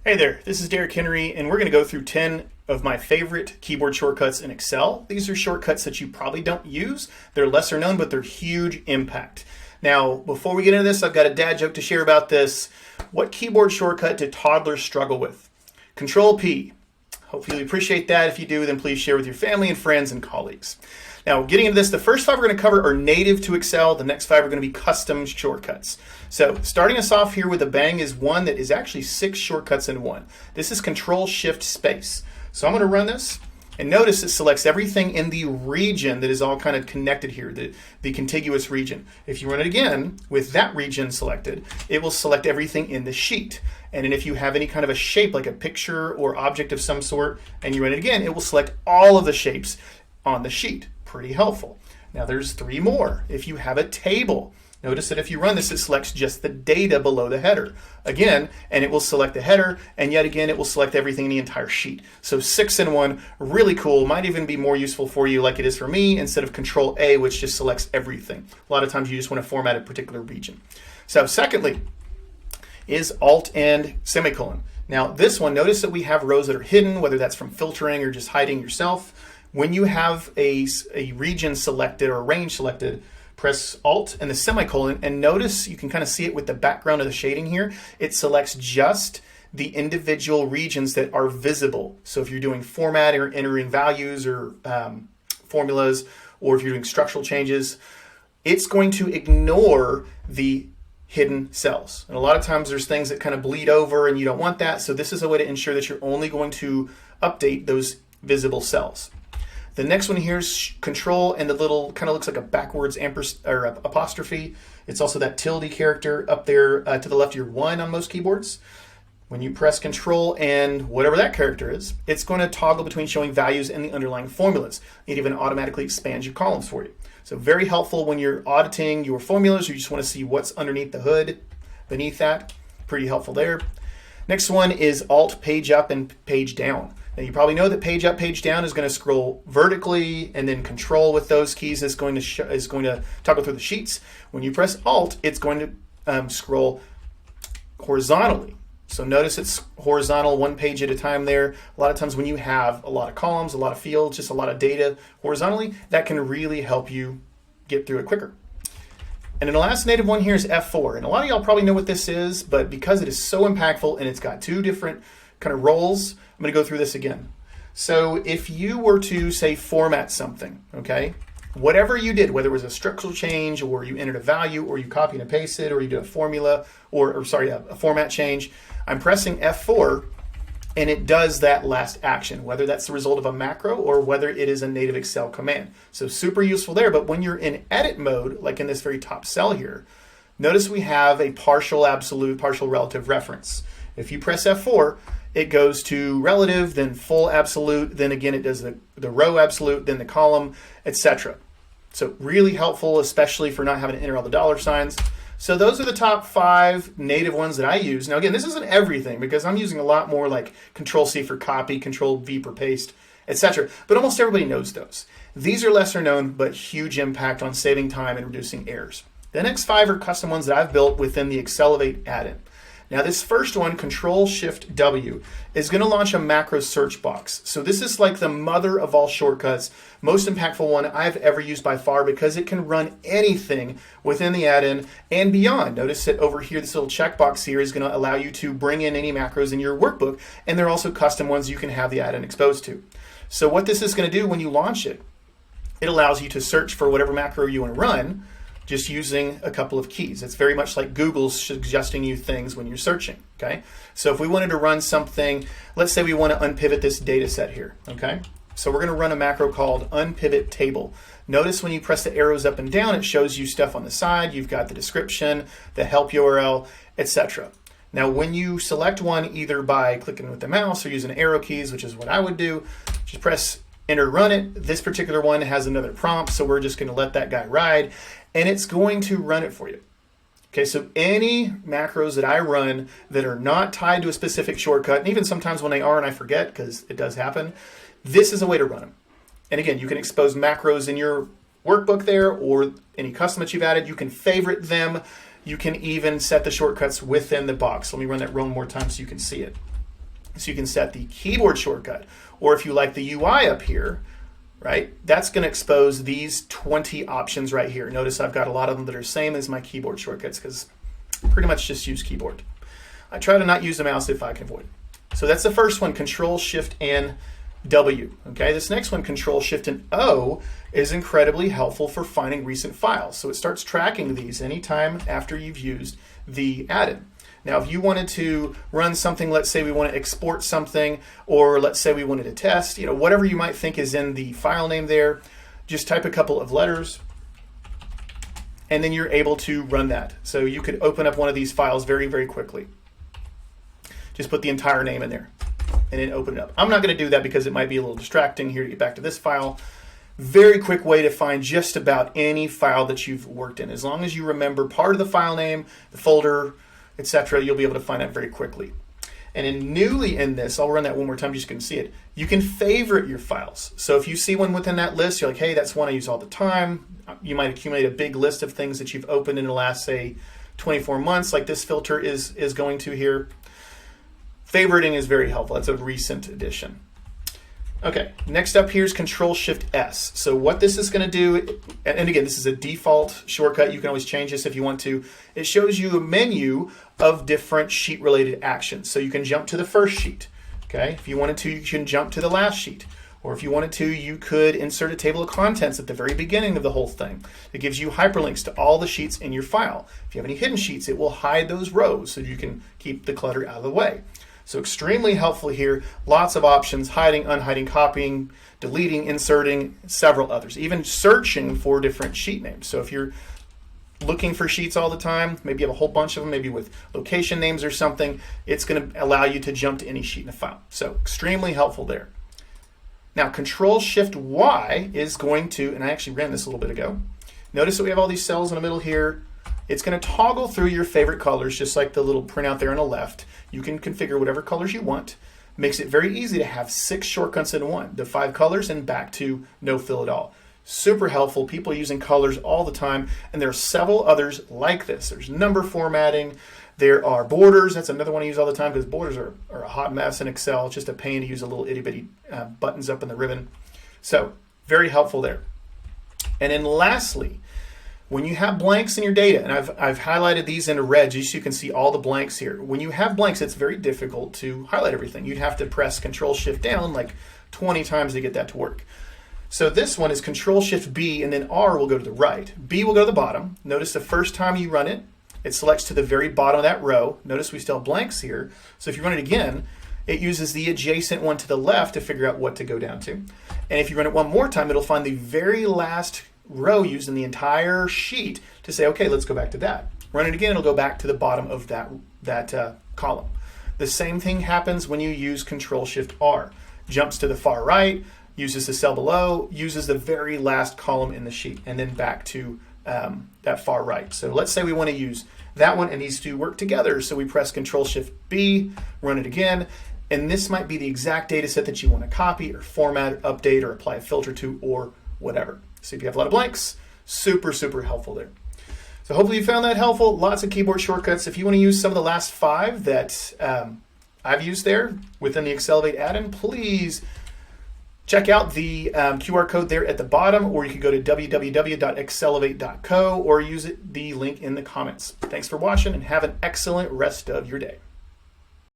Hey there, this is Derrick Henry, and we're going to go through 10 of my favorite keyboard shortcuts in Excel. These are shortcuts that you probably don't use. They're lesser known, but they're huge impact. Now, before we get into this, I've got a dad joke to share about this. What keyboard shortcut do toddlers struggle with? Control P. Hopefully you appreciate that. If you do, then please share with your family and friends and colleagues. Now, getting into this, the first 5 we're going to cover are native to Excel. The next 5 are going to be custom shortcuts. So starting us off here with a bang is one that is actually 6 shortcuts in one. This is Control-Shift-Space. So I'm going to run this, and notice it selects everything in the region that is all kind of connected here, the contiguous region. If you run it again with that region selected, it will select everything in the sheet. And then if you have any kind of a shape, like a picture or object of some sort, and you run it again, it will select all of the shapes on the sheet. Pretty helpful. Now there's 3 more. If you have a table, notice that if you run this, it selects just the data below the header. Again, and it will select the header, and yet again, it will select everything in the entire sheet. So 6 in 1, really cool. Might even be more useful for you like it is for me, instead of Control A, which just selects everything. A lot of times you just want to format a particular region. So secondly is Alt and semicolon. Now this one, notice that we have rows that are hidden, whether that's from filtering or just hiding yourself. When you have a region selected or a range selected, press Alt and the semicolon, and notice you can kind of see it with the background of the shading here. It selects just the individual regions that are visible. So if you're doing formatting or entering values or formulas, or if you're doing structural changes, it's going to ignore the hidden cells. And a lot of times there's things that kind of bleed over and you don't want that. So this is a way to ensure that you're only going to update those visible cells. The next one here is Control and the little, kind of looks like a backwards or apostrophe. It's also that tilde character up there to the left of your 1 on most keyboards. When you press Control and whatever that character is, it's going to toggle between showing values and the underlying formulas. It even automatically expands your columns for you. So very helpful when you're auditing your formulas, or you just want to see what's underneath the hood, beneath that. Pretty helpful there. Next one is Alt, page up and page down. Now you probably know that page up, page down is going to scroll vertically, and then Control with those keys is going to toggle through the sheets. When you press Alt, it's going to scroll horizontally. So notice it's horizontal, 1 page at a time there. A lot of times when you have a lot of columns, a lot of fields, just a lot of data horizontally, that can really help you get through it quicker. And then the last native one here is F4. And a lot of y'all probably know what this is, but because it is so impactful and it's got 2 different kind of roles, I'm going to go through this again. So if you were to, say, format something, okay, whatever you did, whether it was a structural change, or you entered a value, or you copied and pasted, or you did a formula, or a format change, I'm pressing F4, and it does that last action, whether that's the result of a macro or whether it is a native Excel command. So super useful there, but when you're in edit mode, like in this very top cell here, notice we have a partial absolute, partial relative reference. If you press F4, it goes to relative, then full absolute, then again it does the row absolute, then the column, etc. So really helpful, especially for not having to enter all the dollar signs. So those are the top 5 native ones that I use. Now again, this isn't everything, because I'm using a lot more like Control-C for copy, Control-V for paste, etc. But almost everybody knows those. These are lesser known, but huge impact on saving time and reducing errors. The next 5 are custom ones that I've built within the Accelerate add-in. Now this first one, Control-Shift-W, is going to launch a macro search box. So this is like the mother of all shortcuts, most impactful one I've ever used by far, because it can run anything within the add-in and beyond. Notice that over here, this little checkbox here is going to allow you to bring in any macros in your workbook, and there are also custom ones you can have the add-in exposed to. So what this is going to do when you launch it, it allows you to search for whatever macro you want to run, just using a couple of keys. It's very much like Google's suggesting you things when you're searching, okay? So if we wanted to run something, let's say we want to unpivot this data set here, okay? So we're going to run a macro called unpivot table. Notice when you press the arrows up and down, it shows you stuff on the side. You've got the description, the help URL, etc. Now when you select one, either by clicking with the mouse or using arrow keys, which is what I would do, just press enter, run it. This particular one has another prompt, so we're just going to let that guy ride, and it's going to run it for you. Okay, so any macros that I run that are not tied to a specific shortcut, and even sometimes when they are and I forget, because it does happen, this is a way to run them. And again, you can expose macros in your workbook there, or any custom that you've added. You can favorite them. You can even set the shortcuts within the box. Let me run that one more time so you can see it. So you can set the keyboard shortcut, or if you like the UI up here, right, that's going to expose these 20 options right here. Notice I've got a lot of them that are same as my keyboard shortcuts because I pretty much just use keyboard. I try to not use the mouse if I can avoid it. So that's the first one, Control Shift and W. Okay, this next one, Control Shift and O, is incredibly helpful for finding recent files. So it starts tracking these anytime after you've used the add-in. Now, if you wanted to run something, let's say we want to export something, or let's say we wanted to test, whatever you might think is in the file name there, just type a couple of letters, and then you're able to run that. So you could open up one of these files very, very quickly. Just put the entire name in there and then open it up. I'm not going to do that because it might be a little distracting here to get back to this file. Very quick way to find just about any file that you've worked in. As long as you remember part of the file name, the folder, etc., you'll be able to find that very quickly. And in newly in this, I'll run that one more time just so you can see it. You can favorite your files. So if you see one within that list, you're like, hey, that's one I use all the time. You might accumulate a big list of things that you've opened in the last, say, 24 months, like this filter is going to here. Favoriting is very helpful. That's a recent addition. Okay, next up here is Control Shift S. So what this is going to do, and again, this is a default shortcut. You can always change this if you want to. It shows you a menu of different sheet-related actions. So you can jump to the first sheet. Okay, if you wanted to, you can jump to the last sheet. Or if you wanted to, you could insert a table of contents at the very beginning of the whole thing. It gives you hyperlinks to all the sheets in your file. If you have any hidden sheets, it will hide those rows so you can keep the clutter out of the way. So extremely helpful here. Lots of options, hiding, unhiding, copying, deleting, inserting, several others. Even searching for different sheet names. So if you're looking for sheets all the time, maybe you have a whole bunch of them, maybe with location names or something, it's going to allow you to jump to any sheet in a file. So extremely helpful there. Now Control Shift Y is going to, and I actually ran this a little bit ago. Notice that we have all these cells in the middle here. It's going to toggle through your favorite colors, just like the little printout there on the left. You can configure whatever colors you want. Makes it very easy to have 6 shortcuts in one. The 5 colors and back to no fill at all. Super helpful. People are using colors all the time, and there are several others like this. There's number formatting. There are borders. That's another one I use all the time because borders are a hot mess in Excel. It's just a pain to use a little itty bitty buttons up in the ribbon. So very helpful there. And then lastly, when you have blanks in your data, and I've highlighted these in red just so you can see all the blanks here. When you have blanks, it's very difficult to highlight everything. You'd have to press Control Shift down like 20 times to get that to work. So this one is Control Shift B, and then R will go to the right. B will go to the bottom. Notice the first time you run it, it selects to the very bottom of that row. Notice we still have blanks here. So if you run it again, it uses the adjacent one to the left to figure out what to go down to. And if you run it one more time, it'll find the very last row used in the entire sheet to say, okay, let's go back to that. Run it again, it'll go back to the bottom of that column. The same thing happens when you use Control Shift R. Jumps to the far right, uses the cell below, uses the very last column in the sheet, and then back to that far right. So let's say we want to use that one and these two work together. So we press Control Shift B, run it again, and this might be the exact data set that you want to copy or format or update or apply a filter to or whatever. So if you have a lot of blanks, super, super helpful there. So hopefully you found that helpful. Lots of keyboard shortcuts. If you want to use some of the last 5 that I've used there within the Accelerate add-in, please check out the QR code there at the bottom, or you can go to www.accelerate.co or use the link in the comments. Thanks for watching and have an excellent rest of your day.